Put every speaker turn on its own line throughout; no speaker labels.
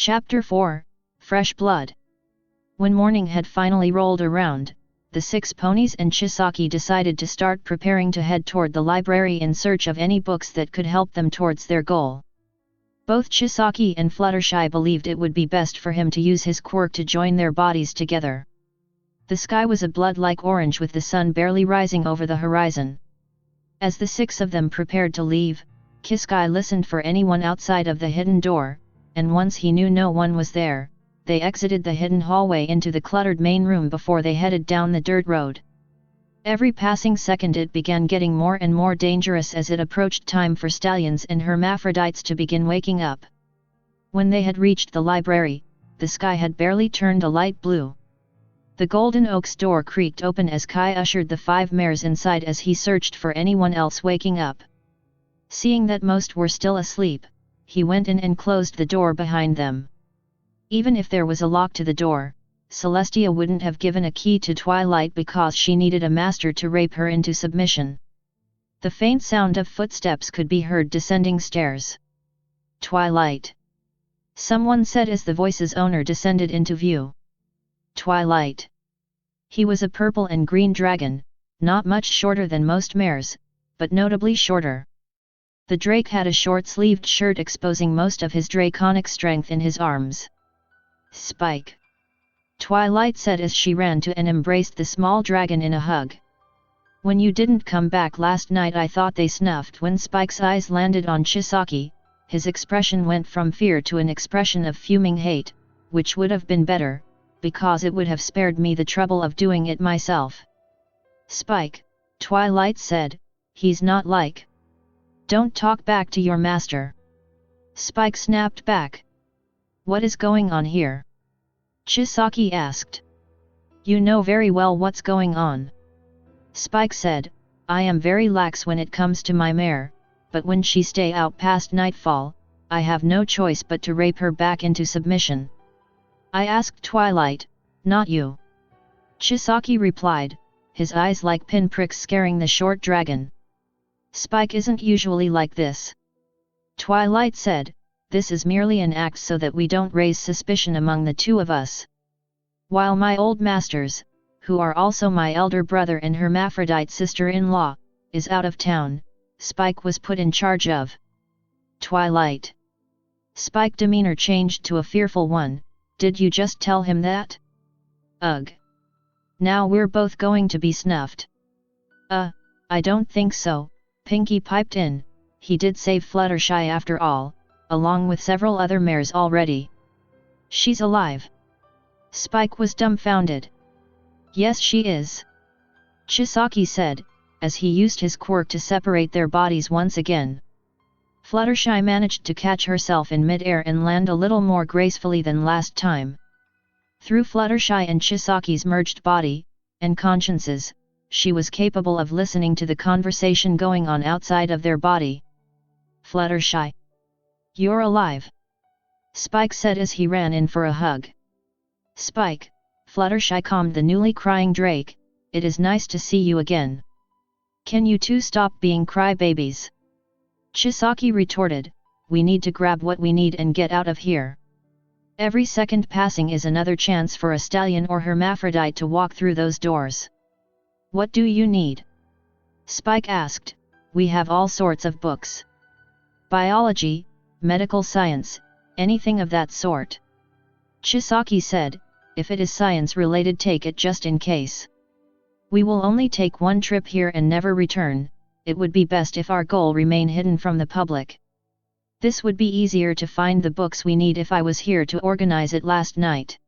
Chapter 4, Fresh Blood. When morning had finally rolled around, the 6 ponies and Chisaki decided to start preparing to head toward the library in search of any books that could help them towards their goal. Both Chisaki and Fluttershy believed it would be best for him to use his quirk to join their bodies together. The sky was a blood-like orange with the sun barely rising over the horizon. As the 6 of them prepared to leave, Kiskai listened for anyone outside of the hidden door, and once he knew no one was there, they exited the hidden hallway into the cluttered main room before they headed down the dirt road. Every passing second it began getting more and more dangerous as it approached time for stallions and hermaphrodites to begin waking up. When they had reached the library, the sky had barely turned a light blue. The Golden Oak's door creaked open as Kai ushered the 5 mares inside as he searched for anyone else waking up. Seeing that most were still asleep, he went in and closed the door behind them. Even if there was a lock to the door, Celestia wouldn't have given a key to Twilight because she needed a master to rape her into submission. The faint sound of footsteps could be heard descending stairs. "Twilight," someone said as the voice's owner descended into view. "Twilight." He was a purple and green dragon, not much shorter than most mares, but notably shorter. The drake had a short-sleeved shirt exposing most of his draconic strength in his arms. "Spike," Twilight said as she ran to and embraced the small dragon in a hug. "When you didn't come back last night I thought they snuffed." When Spike's eyes landed on Chisaki, his expression went from fear to an expression of fuming hate, which would have been better, because it would have spared me the trouble of doing it myself. "Spike," Twilight said, "he's not like. Don't talk back to your master." Spike snapped back. "What is going on here?" Chisaki asked. "You know very well what's going on," Spike said. "I am very lax when it comes to my mare, but when she stay out past nightfall, I have no choice but to rape her back into submission." "I asked Twilight, not you," Chisaki replied, his eyes like pinpricks scaring the short dragon. "Spike isn't usually like this," Twilight said. "This is merely an act so that we don't raise suspicion among the 2 of us. While my old masters, who are also my elder brother and hermaphrodite sister-in-law, is out of town, Spike was put in charge of." "Twilight." Spike's demeanor changed to a fearful one. "Did you just tell him that?" "Ugh. Now we're both going to be snuffed." I don't think so," Pinkie piped in. "He did save Fluttershy after all, along with several other mares already." "She's alive." Spike was dumbfounded. "Yes she is," Chisaki said, as he used his quirk to separate their bodies once again. Fluttershy managed to catch herself in mid-air and land a little more gracefully than last time. Through Fluttershy and Chisaki's merged body, and consciences, she was capable of listening to the conversation going on outside of their body. "Fluttershy, you're alive," Spike said as he ran in for a hug. "Spike," Fluttershy calmed the newly crying drake, "it is nice to see you again. Can you 2 stop being crybabies?" Chisaki retorted, "We need to grab what we need and get out of here. Every second passing is another chance for a stallion or hermaphrodite to walk through those doors." "What do you need?" Spike asked. "We have all sorts of books. Biology, medical science, anything of that sort." Chisaki said, "If it is science-related take it just in case. We will only take 1 trip here and never return. It would be best if our goal remain hidden from the public. This would be easier to find the books we need if I was here to organize it last night."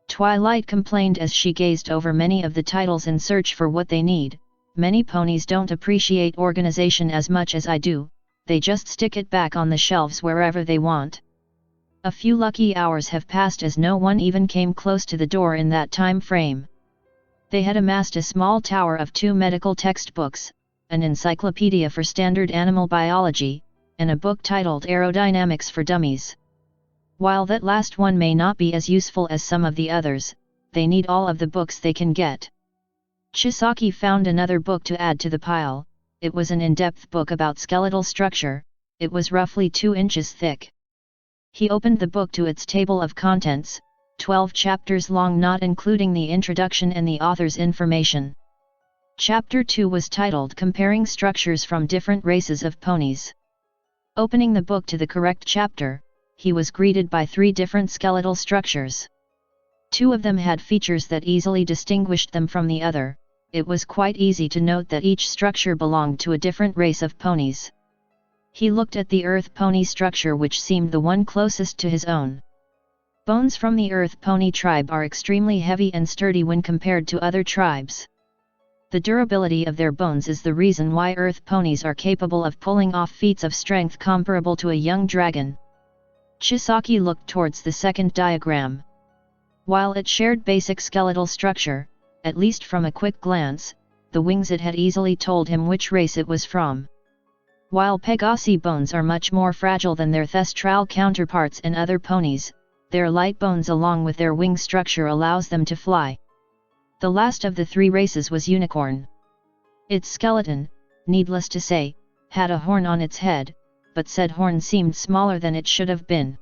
Twilight complained as she gazed over many of the titles in search for what they need. "Many ponies don't appreciate organization as much as I do, they just stick it back on the shelves wherever they want." A few lucky hours have passed as no one even came close to the door in that time frame. They had amassed a small tower of 2 medical textbooks, an encyclopedia for standard animal biology, and a book titled Aerodynamics for Dummies. While that last one may not be as useful as some of the others, they need all of the books they can get. Chisaki found another book to add to the pile. It was an in-depth book about skeletal structure. It was roughly 2 inches thick. He opened the book to its table of contents, 12 chapters long, not including the introduction and the author's information. Chapter 2 was titled Comparing Structures from Different Races of Ponies. Opening the book to the correct chapter, he was greeted by 3 different skeletal structures. 2 of them had features that easily distinguished them from the other. It was quite easy to note that each structure belonged to a different race of ponies. He looked at the Earth Pony structure, which seemed the one closest to his own. Bones from the Earth Pony tribe are extremely heavy and sturdy when compared to other tribes. The durability of their bones is the reason why Earth Ponies are capable of pulling off feats of strength comparable to a young dragon. Chisaki looked towards the second diagram. While it shared basic skeletal structure, at least from a quick glance, the wings it had easily told him which race it was from. While Pegasi bones are much more fragile than their thestral counterparts and other ponies, their light bones along with their wing structure allows them to fly. The last of the 3 races was Unicorn. Its skeleton, needless to say, had a horn on its head, but said horn seemed smaller than it should have been.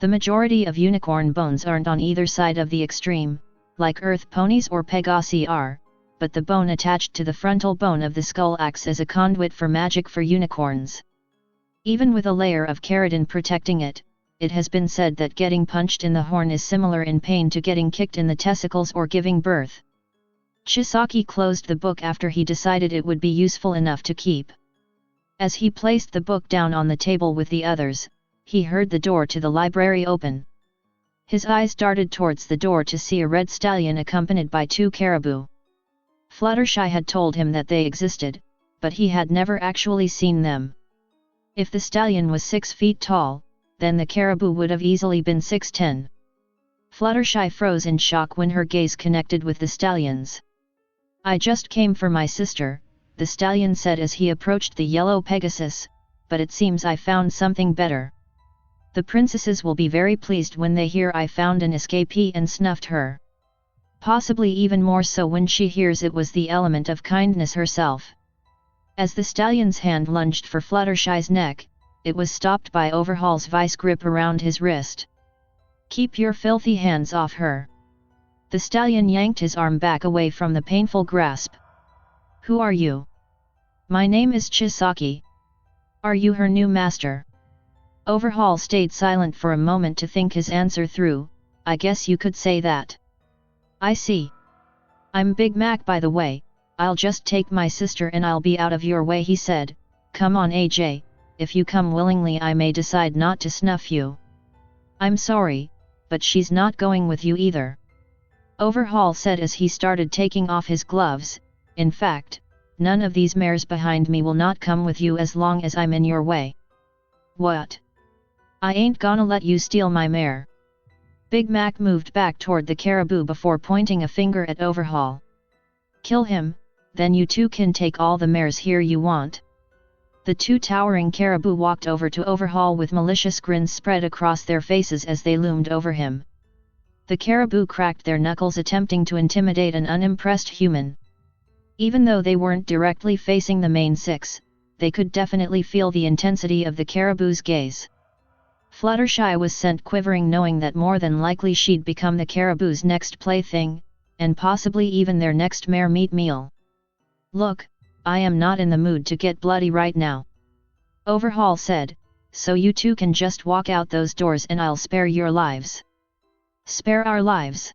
The majority of unicorn bones aren't on either side of the extreme, like Earth Ponies or Pegasi are, but the bone attached to the frontal bone of the skull acts as a conduit for magic for unicorns. Even with a layer of keratin protecting it, it has been said that getting punched in the horn is similar in pain to getting kicked in the testicles or giving birth. Chisaki closed the book after he decided it would be useful enough to keep. As he placed the book down on the table with the others, he heard the door to the library open. His eyes darted towards the door to see a red stallion accompanied by 2 caribou. Fluttershy had told him that they existed, but he had never actually seen them. If the stallion was 6 feet tall, then the caribou would have easily been 6'10". Fluttershy froze in shock when her gaze connected with the stallion's. "I just came for my sister," the stallion said as he approached the yellow Pegasus, "but it seems I found something better. The princesses will be very pleased when they hear I found an escapee and snuffed her. Possibly even more so when she hears it was the element of kindness herself." As the stallion's hand lunged for Fluttershy's neck, it was stopped by Overhaul's vice grip around his wrist. "Keep your filthy hands off her." The stallion yanked his arm back away from the painful grasp. "Who are you?" "My name is Chisaki." "Are you her new master?" Overhaul stayed silent for a moment to think his answer through. "I guess you could say that." "I see. I'm Big Mac, by the way. I'll just take my sister and I'll be out of your way," he said. "Come on, AJ, if you come willingly I may decide not to snuff you." "I'm sorry, but she's not going with you either," Overhaul said as he started taking off his gloves. "In fact, none of these mares behind me will not come with you as long as I'm in your way." "What? I ain't gonna let you steal my mare." Big Mac moved back toward the caribou before pointing a finger at Overhaul. "Kill him, then you two can take all the mares here you want." The 2 towering caribou walked over to Overhaul with malicious grins spread across their faces as they loomed over him. The caribou cracked their knuckles attempting to intimidate an unimpressed human. Even though they weren't directly facing the main 6, they could definitely feel the intensity of the caribou's gaze. Fluttershy was sent quivering, knowing that more than likely she'd become the caribou's next plaything, and possibly even their next mare meat meal. "Look, I am not in the mood to get bloody right now," Overhaul said, "so you two can just walk out those doors and I'll spare your lives." "Spare our lives?"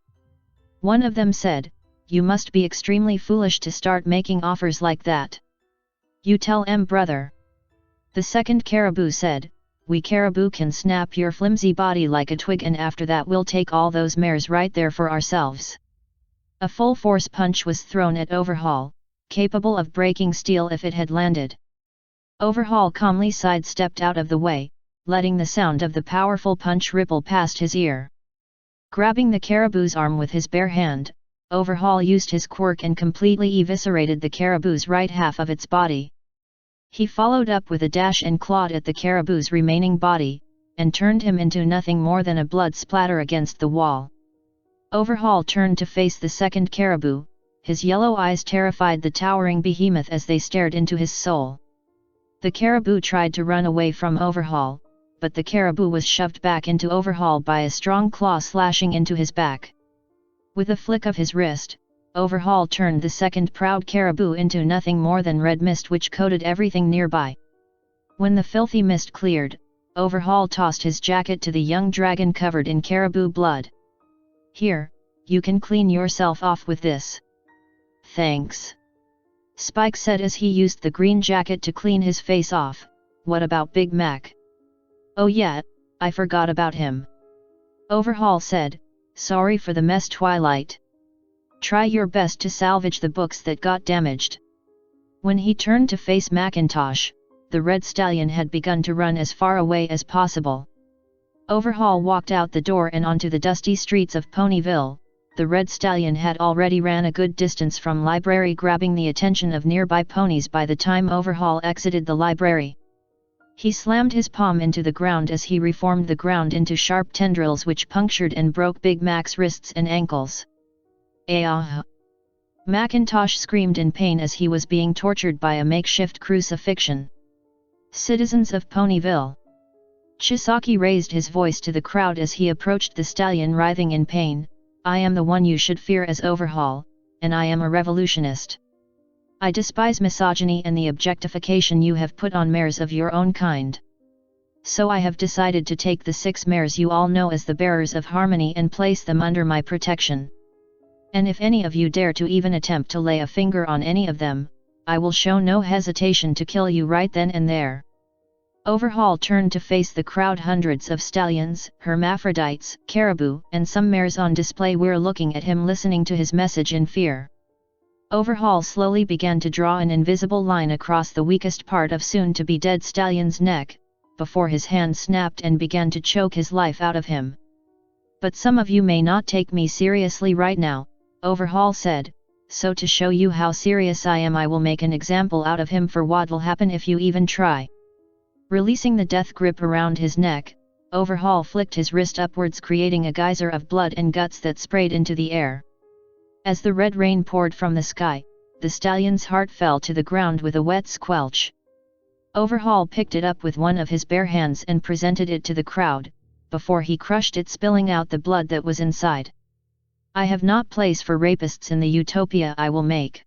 one of them said. "You must be extremely foolish to start making offers like that." "You tell brother," the second caribou said. "We caribou can snap your flimsy body like a twig and after that we'll take all those mares right there for ourselves." A full force punch was thrown at Overhaul, capable of breaking steel if it had landed. Overhaul calmly sidestepped out of the way, letting the sound of the powerful punch ripple past his ear. Grabbing the caribou's arm with his bare hand, Overhaul used his quirk and completely eviscerated the caribou's right half of its body. He followed up with a dash and clawed at the caribou's remaining body, and turned him into nothing more than a blood splatter against the wall. Overhaul turned to face the second caribou. His yellow eyes terrified the towering behemoth as they stared into his soul. The caribou tried to run away from Overhaul, but the caribou was shoved back into Overhaul by a strong claw slashing into his back. With a flick of his wrist, Overhaul turned the second proud caribou into nothing more than red mist which coated everything nearby. When the filthy mist cleared, Overhaul tossed his jacket to the young dragon covered in caribou blood. "Here, you can clean yourself off with this." "Thanks," Spike said as he used the green jacket to clean his face off. "What about Big Mac?" "Oh yeah, I forgot about him," Overhaul said, "sorry for the mess, Twilight. Try your best to salvage the books that got damaged." When he turned to face Macintosh, the red stallion had begun to run as far away as possible. Overhaul walked out the door and onto the dusty streets of Ponyville. The red stallion had already ran a good distance from library, grabbing the attention of nearby ponies by the time Overhaul exited the library. He slammed his palm into the ground as he reformed the ground into sharp tendrils which punctured and broke Big Mac's wrists and ankles. "Ah!" Macintosh screamed in pain as he was being tortured by a makeshift crucifixion. "Citizens of Ponyville!" Chisaki raised his voice to the crowd as he approached the stallion writhing in pain. "I am the one you should fear as Overhaul, and I am a revolutionist. I despise misogyny and the objectification you have put on mares of your own kind. So I have decided to take the 6 mares you all know as the bearers of harmony and place them under my protection. And if any of you dare to even attempt to lay a finger on any of them, I will show no hesitation to kill you right then and there." Overhaul turned to face the crowd. Hundreds of stallions, hermaphrodites, caribou, and some mares on display were looking at him, listening to his message in fear. Overhaul slowly began to draw an invisible line across the weakest part of soon-to-be-dead stallion's neck, before his hand snapped and began to choke his life out of him. "But some of you may not take me seriously right now," Overhaul said, "so to show you how serious I am, I will make an example out of him for what'll happen if you even try." Releasing the death grip around his neck, Overhaul flicked his wrist upwards, creating a geyser of blood and guts that sprayed into the air. As the red rain poured from the sky, the stallion's heart fell to the ground with a wet squelch. Overhaul picked it up with one of his bare hands and presented it to the crowd, before he crushed it, spilling out the blood that was inside. "I have not place for rapists in the utopia I will make,"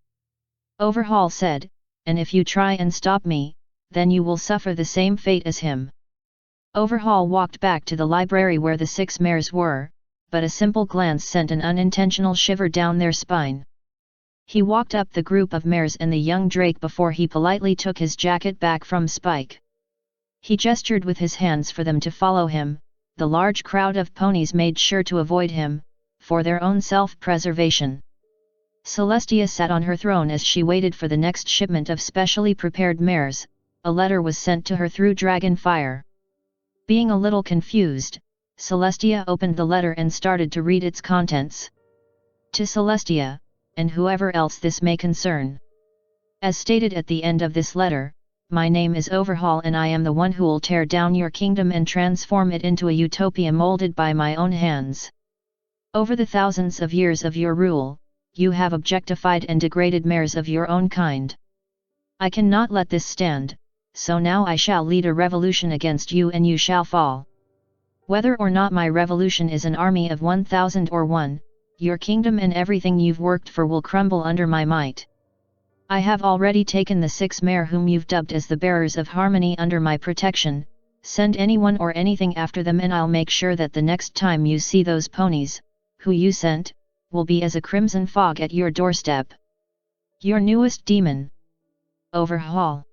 Overhaul said, "and if you try and stop me, then you will suffer the same fate as him." Overhaul walked back to the library where the 6 mares were, but a simple glance sent an unintentional shiver down their spine. He walked up the group of mares and the young drake before he politely took his jacket back from Spike. He gestured with his hands for them to follow him. The large crowd of ponies made sure to avoid him, for their own self-preservation. Celestia sat on her throne as she waited for the next shipment of specially prepared mares. A letter was sent to her through Dragonfire. Being a little confused, Celestia opened the letter and started to read its contents. "To Celestia, and whoever else this may concern. As stated at the end of this letter, my name is Overhaul and I am the one who'll tear down your kingdom and transform it into a utopia molded by my own hands. Over the thousands of years of your rule, you have objectified and degraded mares of your own kind. I cannot let this stand, so now I shall lead a revolution against you and you shall fall. Whether or not my revolution is an army of 1,000 or one, your kingdom and everything you've worked for will crumble under my might. I have already taken the 6 mare whom you've dubbed as the bearers of harmony under my protection. Send anyone or anything after them and I'll make sure that the next time you see those ponies, who you sent, will be as a crimson fog at your doorstep. Your newest demon, Overhaul."